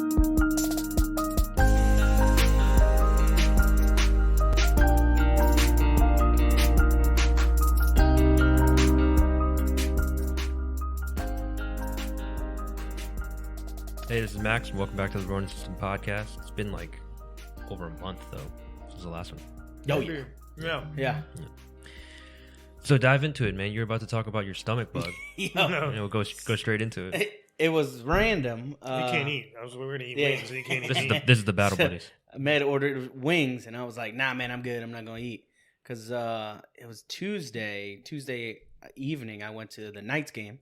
Hey, this is Max, and welcome back to the Ronin System podcast. It's been like over a month, though, since the last one. Oh, yeah. So dive into it, man. You're about to talk about your stomach bug. No. We'll go straight into it. It was random. You can't eat. We were going to eat wings, so you can't eat. This is the battle buddies. I made ordered wings, and I was like, nah, man, I'm good. I'm not going to eat. Because it was Tuesday evening, I went to the Knights game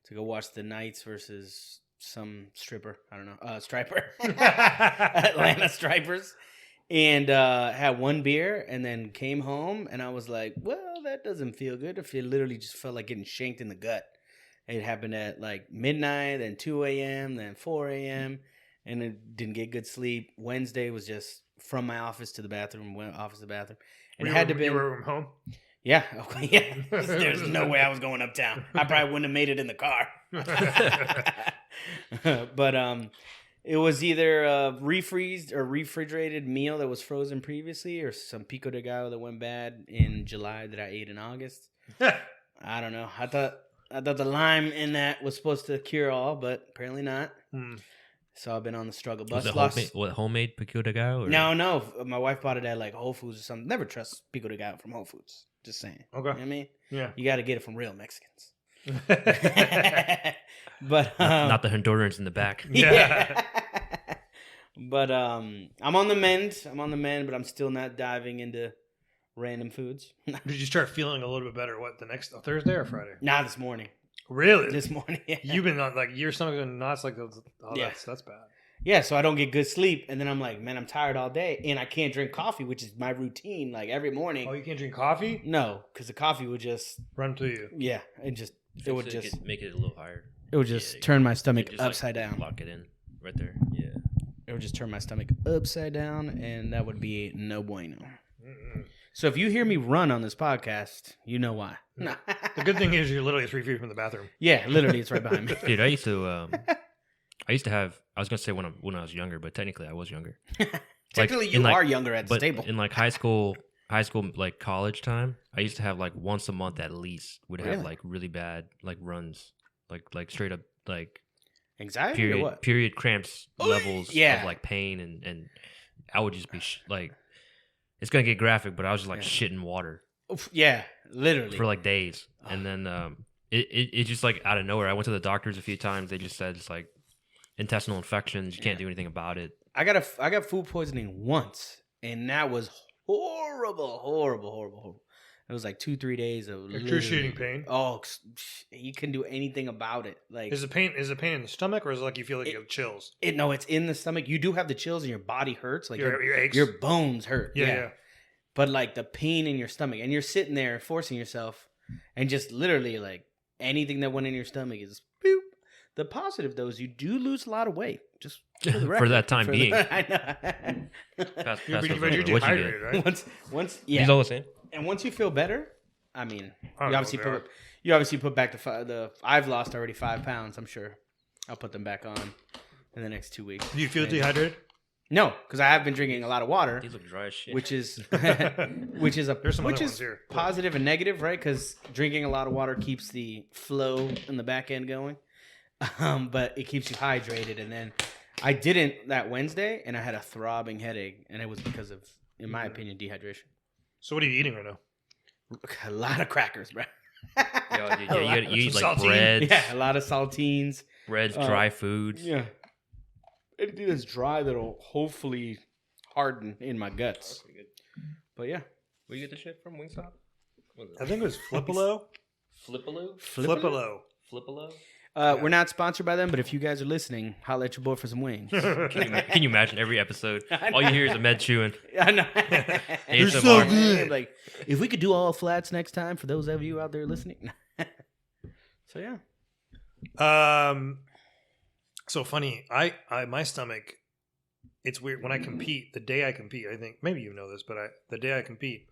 to go watch the Knights versus some stripper. I don't know. Striper. Atlanta Stripers. And had one beer and then came home, and I was like, well, that doesn't feel good. I literally just felt like getting shanked in the gut. It happened at like midnight, then 2 a.m., then 4 a.m., and it didn't get good sleep. Wednesday was just from my office to the bathroom, office to the bathroom. And You were home? Yeah. Okay, yeah. There's no way I was going uptown. I probably wouldn't have made it in the car. But it was either a refreezed or refrigerated meal that was frozen previously, or some pico de gallo that went bad in July that I ate in August. I don't know. I thought the lime in that was supposed to cure all, but apparently not. So I've been on the struggle bus. Was it homemade pico de gallo? Or? No. My wife bought it at like Whole Foods or something. Never trust pico de gallo from Whole Foods. Just saying. Okay. You know what I mean? Yeah. You got to get it from real Mexicans. But not the Hondurans in the back. Yeah. But I'm on the mend. But I'm still not diving into random foods. Did you start feeling a little bit better? What, the next Thursday or Friday? Nah, this morning. Really? This morning. Yeah. You've been like your stomach been knots like those. Oh, Yeah. That's bad. Yeah, so I don't get good sleep, and then I'm like, man, I'm tired all day, and I can't drink coffee, which is my routine, like every morning. Oh, you can't drink coffee? No, because the coffee would just Run to you. yeah, it would just make it a little higher. it would just turn my stomach just, upside down. Lock it in right there. Yeah. It would just turn my stomach upside down, and that would be no bueno. Mm-mm. So if you hear me run on this podcast, you know why. The good thing is you're literally 3 feet from the bathroom. Yeah, literally, it's right behind me. Dude, I used to have. I was gonna say when I was younger, but technically I was younger. Technically, you are younger at the table. In like high school, like college time, I used to have like once a month at least would have like really bad like runs, like straight up like anxiety period or what? period cramps levels yeah. of like pain, and I would just be like, it's gonna get graphic, but I was just like shitting water. Oof, yeah, literally for like days, and then it just like out of nowhere. I went to the doctors a few times. They just said it's like intestinal infections. You can't do anything about it. I got food poisoning once, and that was horrible. It was like 2-3 days of Excruciating pain. Oh, you couldn't do anything about it. Like, Is it pain in the stomach, or is it like you feel like you have chills? No, it's in the stomach. You do have the chills, and your body hurts. Like your aches? your bones hurt. Yeah. But like the pain in your stomach, and you're sitting there forcing yourself, and just literally like anything that went in your stomach is boop. The positive though is you do lose a lot of weight. Just for the record. For that time being. I know. You're dehydrated, right? Once, He's all the same. And once you feel better, I mean, I you obviously put back I've lost already 5 pounds. I'm sure I'll put them back on in the next 2 weeks. Do you feel dehydrated? No, because I have been drinking a lot of water. These look dry as shit. Which is There's some other ones here. Positive and negative, right? Because drinking a lot of water keeps the flow in the back end going, but it keeps you hydrated. And then I didn't that Wednesday, and I had a throbbing headache, and it was because of, in my opinion, dehydration. So what are you eating right now? A lot of crackers, bro. You eat like saltine. breads. Yeah, a lot of saltines. Breads, dry foods. Yeah. Anything that's dry that'll hopefully harden in my guts. But yeah. Where you get the shit from? Wingstop? I think it was Flipalo. Flipalo? We're not sponsored by them, but if you guys are listening, holla at your boy for some wings. Can you imagine every episode? All you hear is a med chewing. I know. They're so good. Like, if we could do all flats next time, for those of you out there listening. So yeah. So funny. I my stomach. It's weird when I compete. The day I compete, I think maybe you know this, but the day I compete,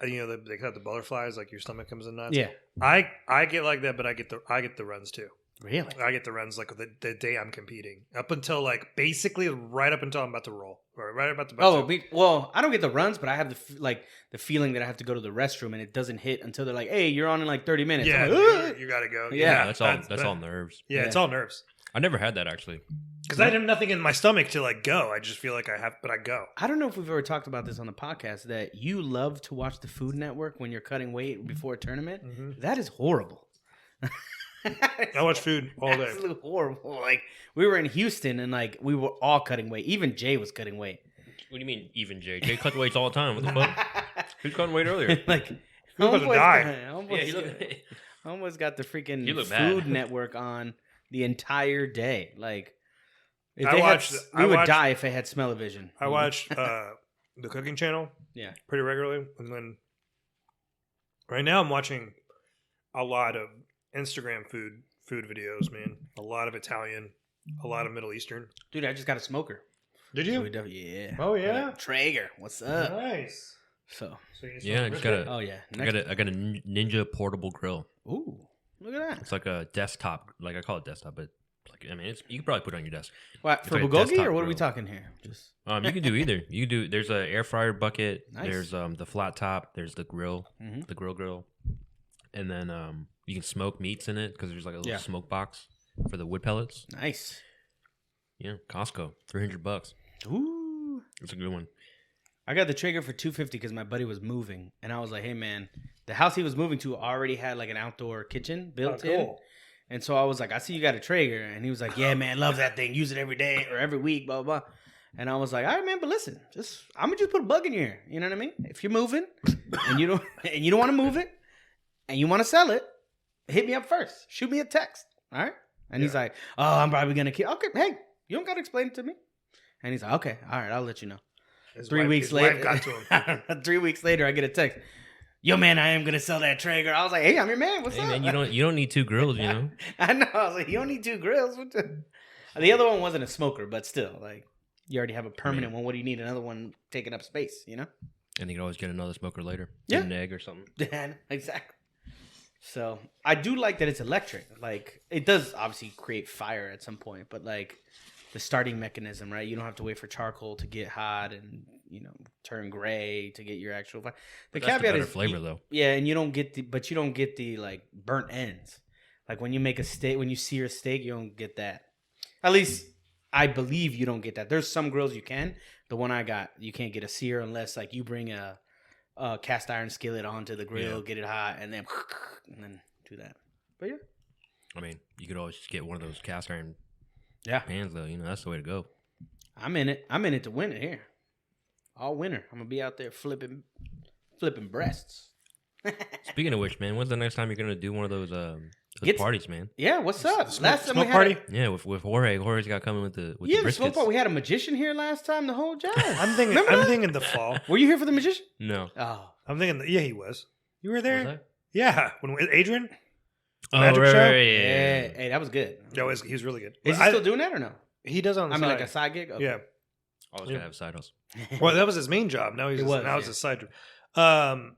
you know, they got the butterflies, like your stomach comes in nuts. Yeah. I get like that, but I get the runs too. Really? I get the runs like the day I'm competing, up until like basically right up until I'm about to roll, or right about to. Well, I don't get the runs, but I have the feeling that I have to go to the restroom, and it doesn't hit until they're like, "Hey, you're on in like 30 minutes." Yeah, I'm like, you gotta go. Yeah. That's all nerves. Yeah, it's all nerves. I never had that actually. Because I have nothing in my stomach to like go. I just feel like I have, but I go. I don't know if we've ever talked about this on the podcast that you love to watch the Food Network when you're cutting weight before a tournament. Mm-hmm. That is horrible. I watch food all day. Absolutely horrible. Like we were in Houston and like we were all cutting weight. Even Jay was cutting weight. What do you mean, even Jay? Jay cut weights all the time. What the fuck? Who's cutting weight earlier? Like Who's about to die? Almost got the freaking You look Food bad. Network on the entire day. Like if I they watched- had, I we would watched- die if they had smell-o-vision. I watch the cooking channel Yeah. pretty regularly, and then right now I'm watching a lot of Instagram food videos. Man, a lot of Italian, a lot of Middle Eastern. Dude, I just got a smoker. Did So you? we yeah. Oh, yeah? Traeger. What's up? Nice. So So you Yeah, I just got a. oh yeah. I got a Ninja portable grill. Ooh, look at that. It's like a desktop. Like I call it desktop, but like I mean, you can probably put it on your desk. What It's for like a bulgogi desktop or what are we grill. talking here? Just You can do either. You can do. There's a air fryer bucket. Nice. There's the flat top. There's the grill, Mhm. the grill, and then you can smoke meats in it because there's like a little smoke box for the wood pellets. nice. Yeah, Costco, $300. Ooh. It's a good one. I got the Traeger for $250 because my buddy was moving, and I was like, "Hey, man, the house he was moving to already had like an outdoor kitchen built in." And so I was like, "I see you got a Traeger," and he was like, "Yeah, man, love that thing. Use it every day or every week, blah blah." Blah. And I was like, "All right, man, but listen, I'm gonna just put a bug in your ear. You know what I mean? If you're moving and you don't want to move it and you want to sell it, hit me up first. Shoot me a text. All right?" And he's like, "Oh, I'm probably gonna kill." Okay, hey, you don't gotta explain it to me. And he's like, "Okay, all right, I'll let you know." His 3 wife- weeks his later, wife got to him. 3 weeks later, I get a text. "Yo, man, I am gonna sell that Traeger." I was like, "Hey, I'm your man. What's Hey up?" man, you don't need two grills, you know. I know. I was like, "You don't need two grills." The other one wasn't a smoker, but still, like, you already have a permanent one. What do you need another one taking up space? You know? And you can always get another smoker later. Yeah. Get an egg or something. Yeah, exactly. So I do like that it's electric. Like, it does obviously create fire at some point, but like the starting mechanism, right? You don't have to wait for charcoal to get hot and turn gray to get your actual fire. The That's the caveat better is flavor though. yeah, and you don't get the like burnt ends. Like when you make a steak, when you sear a steak, you don't get that. At least I believe you don't get that. There's some grills you can. The one I got, you can't get a sear unless like you bring a cast iron skillet onto the grill, get it hot, and then do that. But yeah, I mean, you could always just get one of those cast iron yeah, pans though. You know, that's the way to go. I'm in it. I'm in it to win it here. All winter, I'm gonna be out there flipping breasts. Speaking of which, man, when's the next time you're gonna do one of those parties, man? Yeah, what's up? Smoke party? Yeah, with Jorge. Jorge's got coming with the The briskets. smoke party. We had a magician here last time. The whole job. I'm thinking. Remember I'm that? thinking the fall. Were you here for the magician? No. Oh, I'm thinking. Yeah, he was. You were there. Was I? Yeah, when Adrian. Oh, Magic right, show? right, yeah. Hey, that was good. He was really good. Is he still doing that or no? He does on the I side. mean, like a side gig. Okay. Yeah. Always gotta have side hustle. Well, that was his main job. Now It it's was, his side job.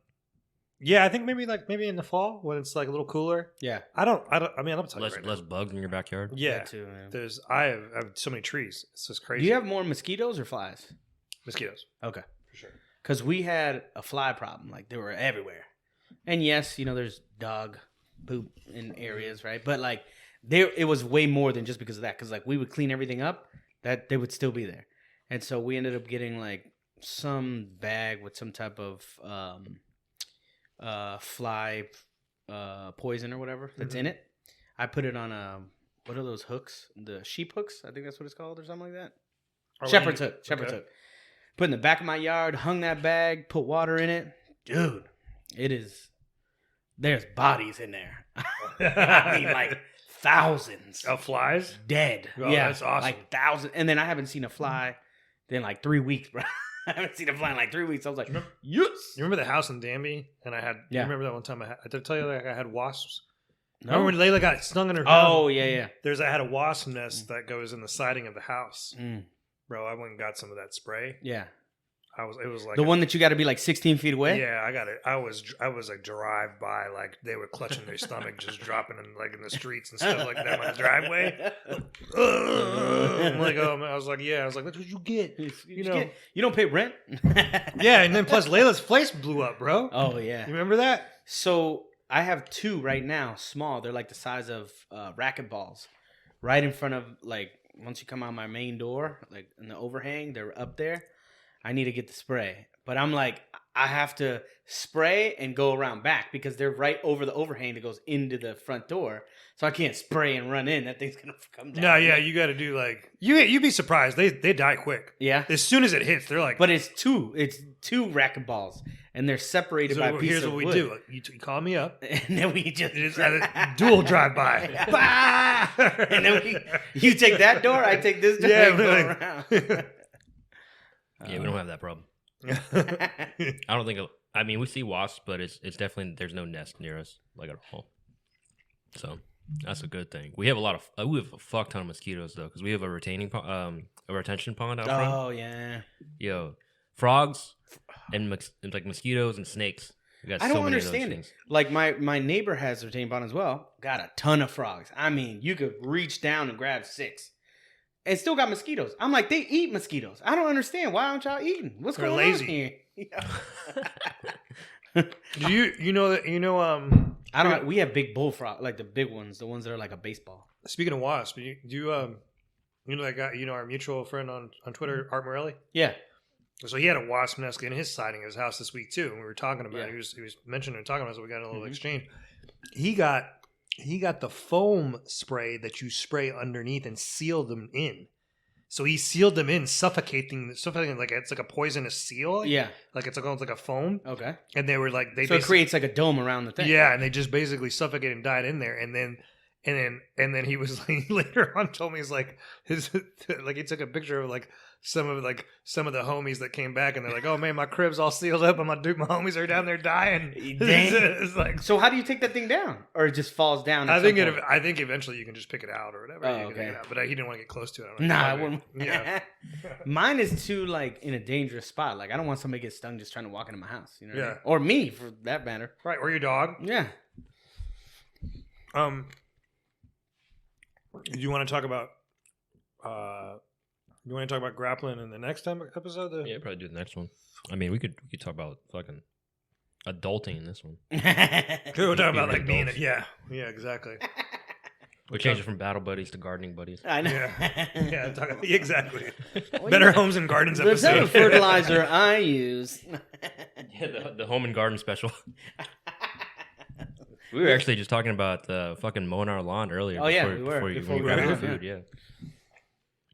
Yeah, I think maybe in the fall when it's like a little cooler. Yeah. I mean, I'm telling you Less right less bugs in your backyard. now. Yeah. That too, man. I have so many trees. It's just crazy. Do you have more mosquitoes or flies? mosquitoes? Okay. For sure. Because we had a fly problem. Like, they were everywhere. And yes, there's dog poop in areas, right? But, like, it was way more than just because of that. Because, like, we would clean everything up, that they would still be there. And so we ended up getting, like, some bag with some type of fly poison or whatever that's in it. I put it on what are those hooks? The sheep hooks? I think that's what it's called or something like that. Shepherd's hook. Shepherd's hook. Put in the back of my yard, hung that bag, put water in it. Dude, there's bodies in there. I mean, like thousands of flies dead. Oh, yeah, that's awesome. Like thousands. And then I haven't seen a fly in like 3 weeks, bro. I haven't seen a fly in like 3 weeks. I was like, yes. You remember the house in Danby? And I had. Yeah. You remember that one time I did I tell you that I had wasps? No. Remember when Layla got stung in her? Oh, yeah. I had a wasp nest that goes in the siding of the house. Mm. Bro, I went and got some of that spray. Yeah. It was like the one that you got to be like 16 feet away. Yeah, I got it. I was like drive by, like they were clutching their stomach, just dropping in like in the streets and stuff like that on the driveway. I'm like, oh man, I was like, that's what you get. You know, you don't pay rent. Yeah, and then plus Layla's place blew up, bro. Oh yeah, you remember that? So I have 2 right now, small. They're like the size of racquetballs, right in front of like once you come out my main door, like in the overhang, they're up there. I need to get the spray. But I'm like, I have to spray and go around back because they're right over the overhang that goes into the front door. So I can't spray and run in. That thing's going to come down. No, yeah, you got to do like, you'd be surprised. They die quick. Yeah. As soon as it hits, they're like. But it's two racquetballs. And they're separated by pieces here's of what we wood. do. You call me up. And then we just dual drive-by. And then you take that door, I take this door, and go around. Yeah, we don't have that problem. I don't think. I mean, we see wasps, but it's definitely there's no nest near us like at all. So that's a good thing. We have we have a fuck ton of mosquitoes though, because we have a retention pond out front. Oh yeah. Yo, frogs and like mosquitoes and snakes. We got I so don't many of those understand it. things. Like my neighbor has a retaining pond as well. Got a ton of frogs. I mean, you could reach down and grab 6. And still got mosquitoes. I'm like, they eat mosquitoes. I don't understand. Why aren't y'all eating? What's They're going lazy. on here? Do you know that I don't. We have big bullfrog, like the big ones, the ones that are like a baseball. Speaking of wasps, do you know that guy, our mutual friend on Twitter, Art Morelli? Yeah. So he had a wasp nest in his siding of his house this week too, and we were talking about it. He was mentioning and talking about it, so we got a little exchange. He got the foam spray that you spray underneath and seal them in. So he sealed them in, suffocating like it's like a poisonous seal. Yeah. Like it's almost like a foam. Okay. And they were like so it creates like a dome around the thing. Yeah, and they just basically suffocated and died in there, and then he was like, later on told me he's like like he took a picture of like some of the homies that came back and they're like, oh man, my crib's all sealed up and my homies are down there dying. It's like, so how do you take that thing down, or it just falls down? I think eventually you can just pick it out or whatever. Oh, okay. But he didn't want to get close to it. Nah, I wouldn't. Yeah. Mine is too like in a dangerous spot. Like I don't want somebody to get stung just trying to walk into my house. You know? What I mean? Or me for that matter. Right, or your dog. Yeah. Do you want to talk about grappling in the next episode? Yeah, probably do the next one. I mean, we could talk about fucking adulting in this one. We're talking about like being yeah, exactly. We change it from battle buddies to gardening buddies. I know. Yeah, exactly. Better homes and gardens The type episode. of fertilizer I use. Yeah, the home and garden special. We were actually just talking about fucking mowing our lawn earlier. Oh, yeah, before we you were. grabbed the food. Yeah.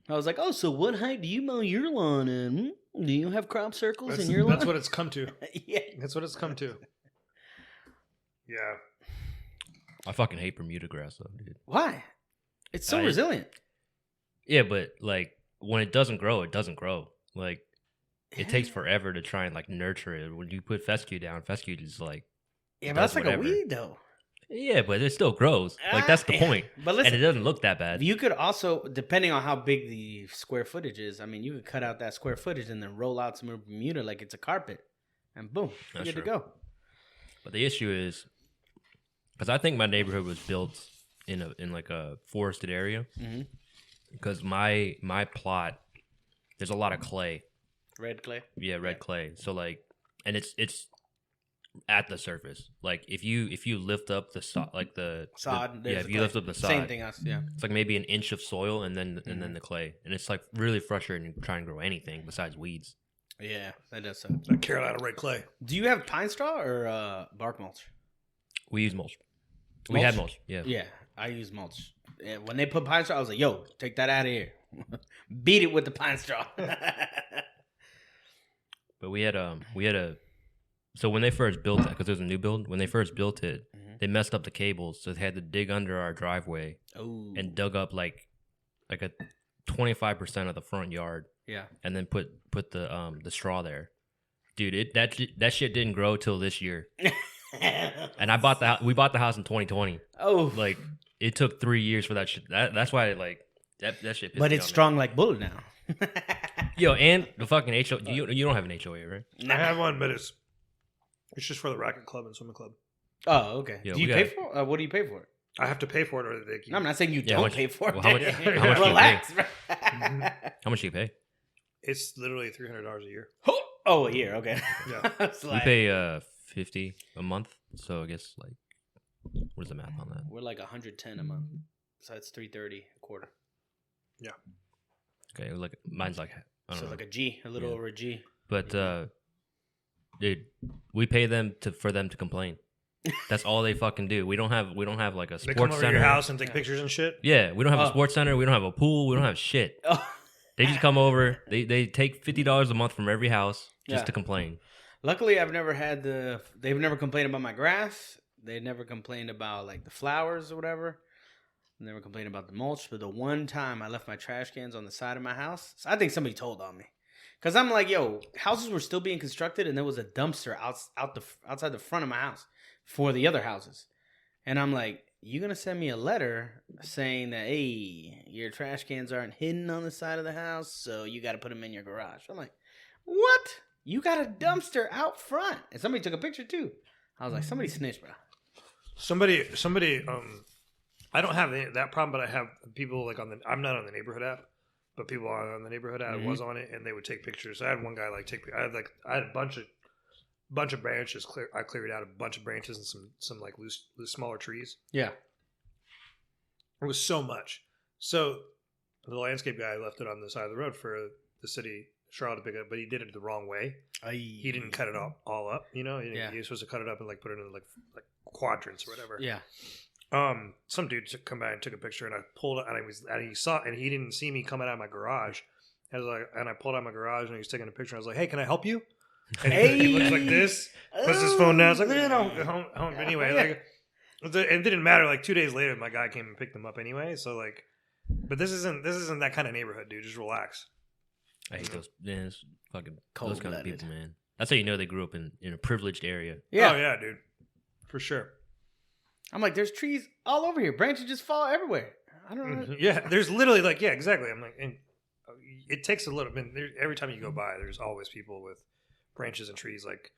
I was like, oh, so what height do you mow your lawn in? Do you have crop circles in your lawn? That's what it's come to. Yeah. That's what it's come to. Yeah. I fucking hate Bermuda grass though, dude. Why? It's so resilient. Yeah, but like when it doesn't grow, it doesn't grow. Like it takes forever to try and like nurture it. When you put fescue down, fescue is like but that's like a weed though. Yeah, but it still grows. Like that's the point. But listen, and it doesn't look that bad. You could also, depending on how big the square footage is, I mean, you could cut out that square footage and then roll out some Bermuda like it's a carpet, and boom, you're good to go. But the issue is, because I think my neighborhood was built in like a forested area. Because my plot, there's a lot of clay. Red clay. Yeah, red clay. So like, and it's at the surface. Like if you lift up the sod, like the sod, if you lift up the sod, same thing. Yeah, it's like maybe an inch of soil and then the clay, and it's like really frustrating to try and grow anything besides weeds. Yeah, that does suck. Like Carolina red clay. Do you have pine straw or bark mulch? We use mulch. We had mulch. Yeah. Yeah, I use mulch. Yeah, when they put pine straw, I was like, "Yo, take that out of here. Beat it with the pine straw." But we had a. So when they first built it, because it was a new build, when they first built it, they messed up the cables, so they had to dig under our driveway and dug up like a 25% of the front yard. Yeah, and then put the straw there, dude. That shit didn't grow till this year. And we bought the house in 2020. Oh, like it took 3 years for that shit. That's why like that shit. But it's strong like bull now. Yo, and the fucking HOA. You don't have an HOA, right? I have one, but it's just for the racket club and swimming club. Oh, okay. Yeah, do you pay for it? What do you pay for it? I have to pay for it, or they keep. No, I'm not saying you don't pay for it. Well, how much Relax. How much do you pay? It's literally $300 a year. Oh, a year. Okay. Yeah. We pay $50 a month, so I guess like, what is the math on that? We're like $110 a month, so that's $330 a quarter. Yeah. Okay, like mine's like I don't know. Like a G, a little over a G. But dude, we pay them for them to complain. That's all they fucking do. We don't have like a sports They come over center. to your house and take pictures and shit. Yeah, we don't have a sports center. We don't have a pool. We don't have shit. Oh. They just come over. They take $50 a month from every house just to complain. Luckily, I've never had they've never complained about my grass. They never complained about like the flowers or whatever. Never complained about the mulch. But the one time I left my trash cans on the side of my house, so I think somebody told on me. Because I'm like, yo, houses were still being constructed and there was a dumpster outside the front of my house for the other houses. And I'm like, you going to send me a letter saying that, hey, your trash cans aren't hidden on the side of the house, so you got to put them in your garage. I'm like, what? You got a dumpster out front. And somebody took a picture too. I was like, somebody snitched, bro. Somebody, I don't have that problem, but I have people like I'm not on the neighborhood app, but people on the neighborhood app was on it, and they would take pictures. I had one guy I had a bunch of branches. I cleared out a bunch of branches and some like loose smaller trees. Yeah. It was so much. So the landscape guy left it on the side of the road for the city Charlotte to pick it up, but he did it the wrong way. He didn't cut it all up, you know. He was supposed to cut it up and like put it in like quadrants or whatever. Yeah. Some dude come by and took a picture, and I pulled it, and he didn't see me coming out of my garage. And I pulled out my garage, and he was taking a picture. I was like, "Hey, can I help you?" And he looks like this, puts his phone down. I was like, "No." Anyway, like, it didn't matter. Like 2 days later, my guy came and picked them up anyway. So like, but this isn't that kind of neighborhood, dude. Just relax. I hate those. Man, it's fucking Cold-blooded. those kind of people, man. That's how you know they grew up in a privileged area. Yeah. Oh yeah, dude, for sure. I'm like, there's trees all over here. Branches just fall everywhere. I don't know. Yeah, there's literally like, yeah, exactly. I'm like, and it takes a little bit. Every time you go by, there's always people with branches and trees like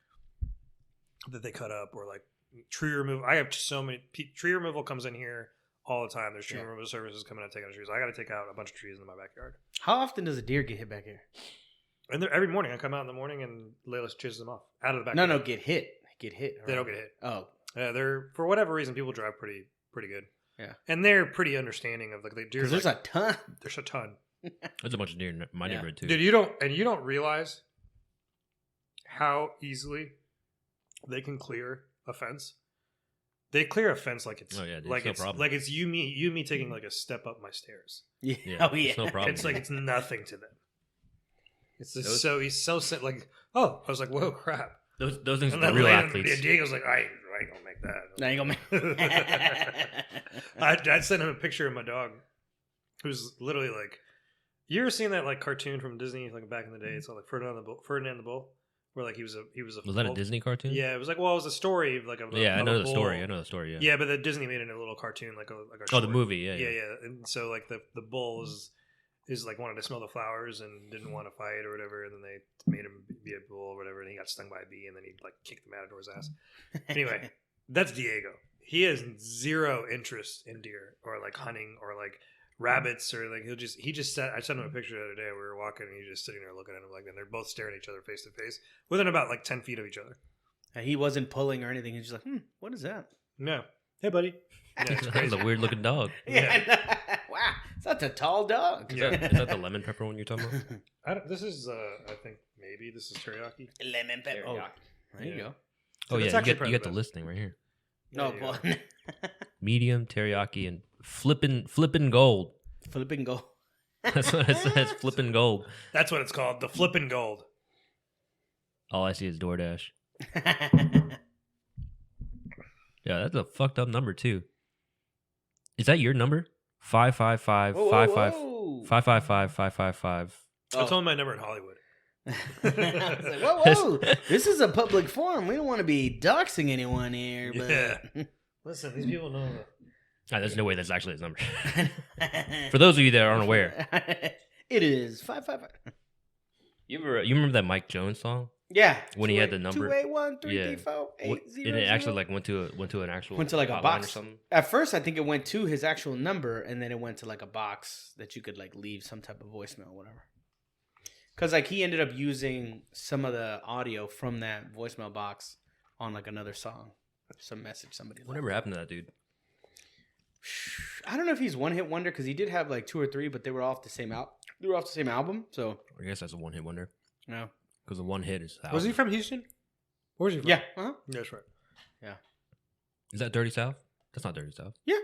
that they cut up, or like tree removal. I have so many tree removal comes in here all the time. There's tree removal services coming out taking out trees. I got to take out a bunch of trees in my backyard. How often does a deer get hit back here? And every morning I come out in the morning and Layla chases them off out of the backyard. No, get hit. Get hit. They don't get hit. Oh. Yeah, they're for whatever reason people drive pretty good. Yeah, and they're pretty understanding of like the deer. There's a ton. There's a ton. There's a bunch of deer in my neighborhood too. Dude, you don't realize how easily they can clear a fence. They clear a fence like it's like it's no problem. Like it's you me taking like a step up my stairs. Yeah, oh yeah, it's no problem. It's like it's nothing to them. It's just he's so like I was like, whoa, crap. Those things are real athletes. Diego's like, I ain't gonna make that. I ain't gonna make. I sent him a picture of my dog, who's literally like, you ever seen that like cartoon from Disney like back in the day? It's like Ferdinand the Bull, where like he was a. Was that a Disney cartoon? Yeah, it was like it was a story of like a. I know the story. I know the story. Yeah. Yeah, but the Disney made it in a little cartoon like a. Oh, the movie. Yeah. And so like the bull is like wanted to smell the flowers and didn't want to fight or whatever, and then they made him be a bull or whatever, and he got stung by a bee, and then he like kicked the matador's ass. Anyway, that's Diego. He has zero interest in deer or like hunting or like rabbits or like he just sat. I sent him a picture the other day. We were walking, and he's just sitting there looking at him like, and they're both staring at each other face to face within about like 10 feet of each other. He wasn't pulling or anything. He's just like, what is that? No. Hey, buddy. Yeah, it's a weird looking dog. Yeah. Wow, that's a tall dog. Is that the lemon pepper one you're talking about? This is I think maybe this is teriyaki. Lemon pepper. Oh, there you go. Oh yeah, you get the listing right here. No, medium teriyaki and flippin' gold. Flippin' gold. That's what it says. Flippin' gold. That's what it's called. The flippin' gold. All I see is DoorDash. Yeah, that's a fucked up number too. Is that your number? 555 555 555. That's only my number in Hollywood. Like, whoa! This is a public forum. We don't want to be doxing anyone here. But... Yeah. Listen, these people know that. There's no way that's actually his number. For those of you that aren't aware, it is 555. You remember that Mike Jones song? Yeah. When he had the number 281-334-8000. And it actually like went to an actual went to like a hotline box or something. At first, I think it went to his actual number, and then it went to like a box that you could like leave some type of voicemail, or whatever. Because like he ended up using some of the audio from that voicemail box on like another song, some message somebody. Whatever happened to that dude? I don't know if he's one hit wonder because he did have like 2 or 3, but they were off the same They were off the same album, so I guess that's a one hit wonder. No, because the one hit is. Was he from Houston? Where's he from? Yeah, That's right. Yeah. Is that Dirty South? That's not Dirty South. Yeah.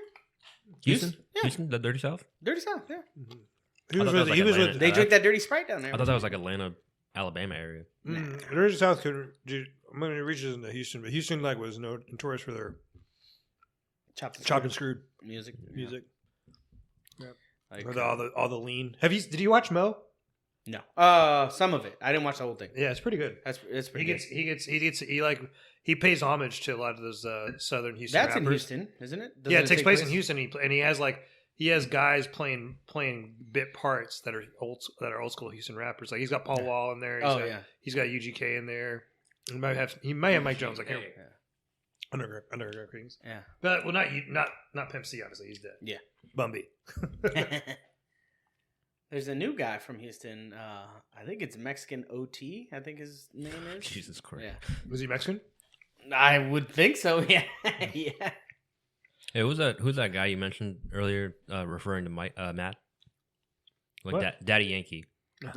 Houston? Yeah. Houston? That Dirty South? Dirty South. Yeah. Mm-hmm. He was with. They drink that dirty Sprite down there. I thought that was like Atlanta, Alabama area. Dirty South could. I'm going to reach into Houston, but Houston like was notorious for their chopped and screwed music. Yeah. Like, or all the lean. Did you watch Mo? No. Some of it. I didn't watch the whole thing. Yeah, it's pretty good. It's pretty good. He pays homage to a lot of those Southern Houston That's rappers. in Houston, isn't it? Yeah, it takes place in Houston. He has guys playing bit parts that are old school Houston rappers. Like he's got Paul Wall in there. He's got UGK in there. He might have Mike Jones. I can't remember. Underground Kings. Yeah. But not Pimp C, obviously. He's dead. Yeah. Bumby. There's a new guy from Houston. I think it's Mexican OT. I think his name is. Jesus Christ. Yeah. Was he Mexican? I would think so. Yeah. Yeah. Hey, who's that guy you mentioned earlier, referring to Matt? Like What? Daddy Yankee.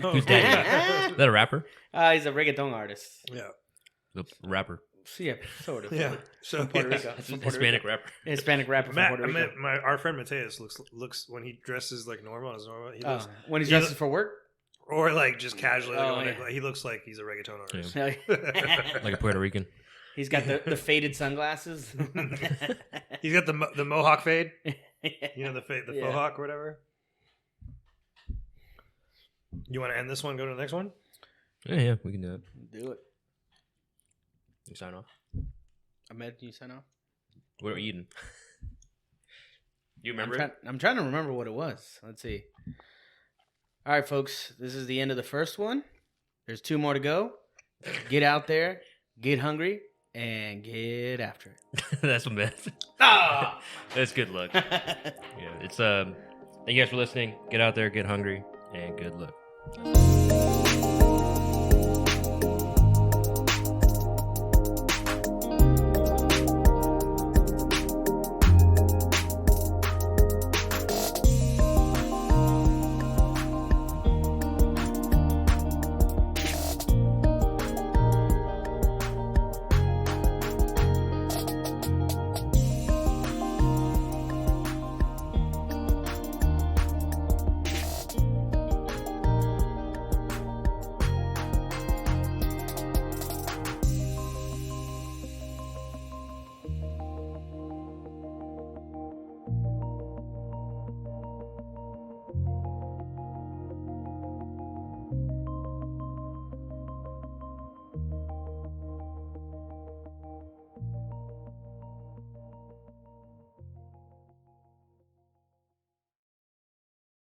Oh. Who's Daddy Yankee? Is that a rapper? He's a reggaeton artist. Yeah. The rapper. So, yeah, sort of. Yeah. So From Puerto yeah. Rico. It's From a Puerto Hispanic Rico. rapper. Hispanic rapper from Matt, Puerto Rico. our friend Mateus looks when he dresses like normal. When he dresses for work? Or like just casually. Yeah. He looks like he's a reggaeton artist. Yeah. Like a Puerto Rican. He's got the faded sunglasses. He's got the mohawk fade. You know, the Yeah. faux hawk or whatever. You want to end this one? Go to the next one. Yeah, we can do it. Do it. You sign off. Ahmed, can you sign off? What are we eating? You remember? I'm trying to remember what it was. Let's see. All right, folks. This is the end of the first one. There's 2 more to go. Get out there, get hungry, and get after it. That's what meant. Ah! That's good luck. Yeah, it's thank you guys for listening. Get out there, get hungry, and good luck.